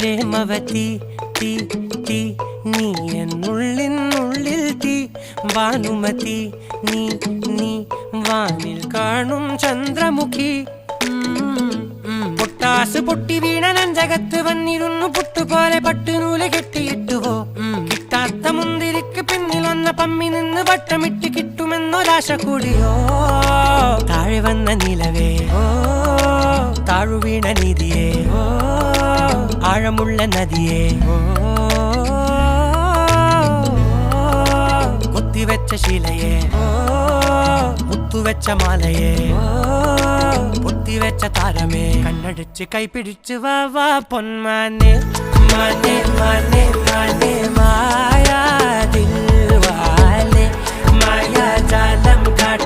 പ്രേമവതി തീ തീ നീ എന്നുള്ളിൽ തീ ഭാനുമതി നീ നീ വാനിൽ കാണും ചന്ദ്രമുഖി പൊട്ടാസ് പൊട്ടി വീണ നെഞ്ചകത്ത് വന്നിരുന്നു പുട്ടുപോലെ പട്ടുനൂല് കെട്ടിയിട്ടുവോ കിട്ടാത്ത മുന്തിരിക്ക് പിന്നിൽ വന്ന പമ്മി നിന്ന് വട്ടമിട്ട് കിട്ടുമെന്നൊരാശ കൂടിയോ താഴെ വന്ന നിലവേ താഴു വീണ നിധിയേ ആഴമുള്ള നദിയേ കൊത്തിവെച്ച ശിലയേ മുത്തുവെച്ച മാലയേ പൊത്തിവെച്ച താരമേ കണ്ണടിച്ച് കൈപിടിച്ച് വാ വാ പൊന്മാനെ മാനെ മാനെ മാനെ മായാ ദിൽവാലെ മായാജാലം കാട്ടി